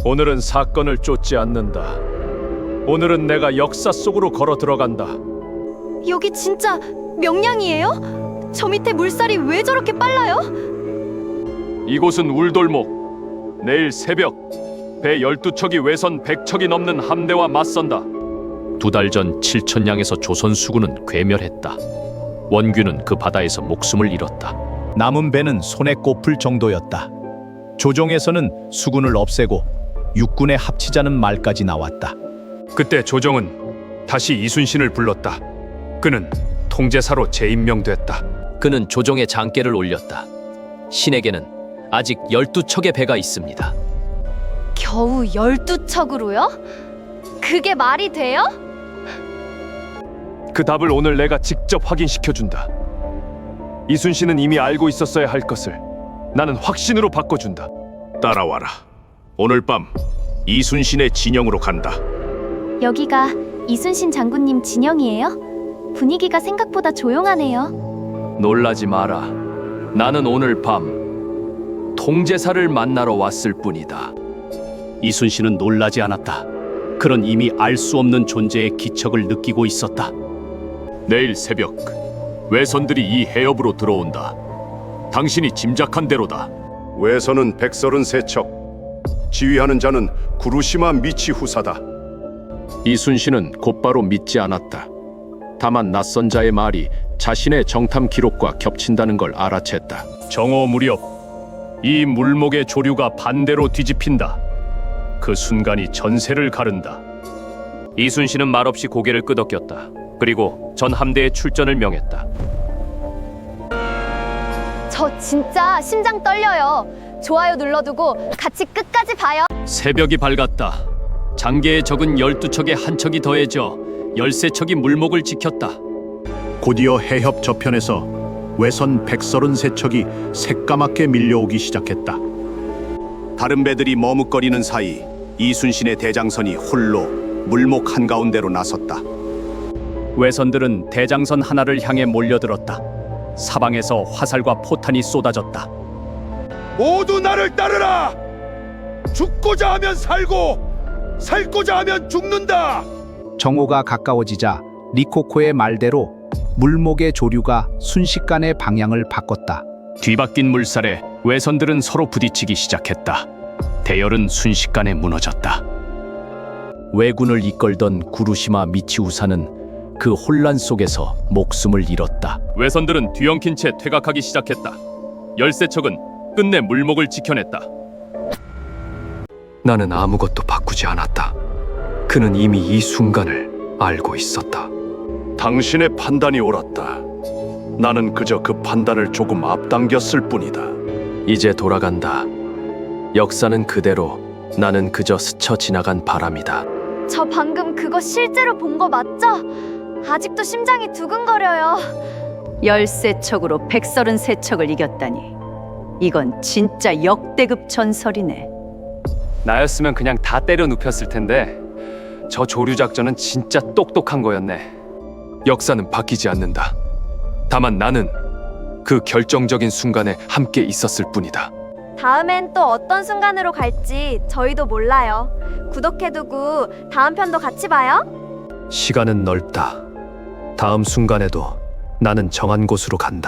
오늘은 사건을 쫓지 않는다. 오늘은 내가 역사 속으로 걸어 들어간다. 여기 진짜 명량이에요? 저 밑에 물살이 왜 저렇게 빨라요? 이곳은 울돌목. 내일 새벽 배 12척이 외선 100척이 넘는 함대와 맞선다. 2달 전 7천량에서 조선 수군은 괴멸했다. 원균은 그 바다에서 목숨을 잃었다. 남은 배는 손에 꼽을 정도였다. 조정에서는 수군을 없애고 육군에 합치자는 말까지 나왔다. 그때 조정은 다시 이순신을 불렀다. 그는 통제사로 재임명됐다. 그는 조정의 장계를 올렸다. 신에게는 아직 12척의 배가 있습니다. 겨우 12척으로요? 그게 말이 돼요? 그 답을 오늘 내가 직접 확인시켜준다. 이순신은 이미 알고 있었어야 할 것을 나는 확신으로 바꿔준다. 따라와라. 오늘 밤 이순신의 진영으로 간다. 여기가 이순신 장군님 진영이에요? 분위기가 생각보다 조용하네요. 놀라지 마라. 나는 오늘 밤 통제사를 만나러 왔을 뿐이다. 이순신은 놀라지 않았다. 그는 이미 알 수 없는 존재의 기척을 느끼고 있었다. 내일 새벽 외선들이 이 해협으로 들어온다. 당신이 짐작한 대로다. 외선은 133척. 지휘하는 자는 구루시마 미치후사다. 이순신은 곧바로 믿지 않았다. 다만 낯선 자의 말이 자신의 정탐 기록과 겹친다는 걸 알아챘다. 정오 무렵 이 물목의 조류가 반대로 뒤집힌다. 그 순간이 전세를 가른다. 이순신은 말없이 고개를 끄덕였다. 그리고 전 함대의 출전을 명했다. 저 진짜 심장 떨려요. 좋아요 눌러두고 같이 끝까지 봐요. 새벽이 밝았다. 장계에 적은 12척에 한 척이 더해져 13척이 물목을 지켰다. 곧이어 해협 저편에서 외선 133척이 새까맣게 밀려오기 시작했다. 다른 배들이 머뭇거리는 사이 이순신의 대장선이 홀로 물목 한가운데로 나섰다. 외선들은 대장선 하나를 향해 몰려들었다. 사방에서 화살과 포탄이 쏟아졌다. 모두 나를 따르라. 죽고자 하면 살고 살고자 하면 죽는다. 정오가 가까워지자 리코코의 말대로 물목의 조류가 순식간에 방향을 바꿨다. 뒤바뀐 물살에 외선들은 서로 부딪히기 시작했다. 대열은 순식간에 무너졌다. 왜군을 이끌던 구루시마 미치우사는 그 혼란 속에서 목숨을 잃었다. 외선들은 뒤엉킨 채 퇴각하기 시작했다. 13척은 끝내 물목을 지켜냈다. 나는 아무것도 바꾸지 않았다. 그는 이미 이 순간을 알고 있었다. 당신의 판단이 옳았다. 나는 그저 그 판단을 조금 앞당겼을 뿐이다. 이제 돌아간다. 역사는 그대로, 나는 그저 스쳐 지나간 바람이다. 저 방금 그거 실제로 본 거 맞죠? 아직도 심장이 두근거려요. 13척으로 133척을 이겼다니 이건 진짜 역대급 전설이네. 나였으면 그냥 다 때려 눕혔을 텐데 저 조류 작전은 진짜 똑똑한 거였네. 역사는 바뀌지 않는다. 다만 나는 그 결정적인 순간에 함께 있었을 뿐이다. 다음엔 또 어떤 순간으로 갈지 저희도 몰라요. 구독해두고 다음 편도 같이 봐요. 시간은 넓다. 다음 순간에도 나는 정한 곳으로 간다.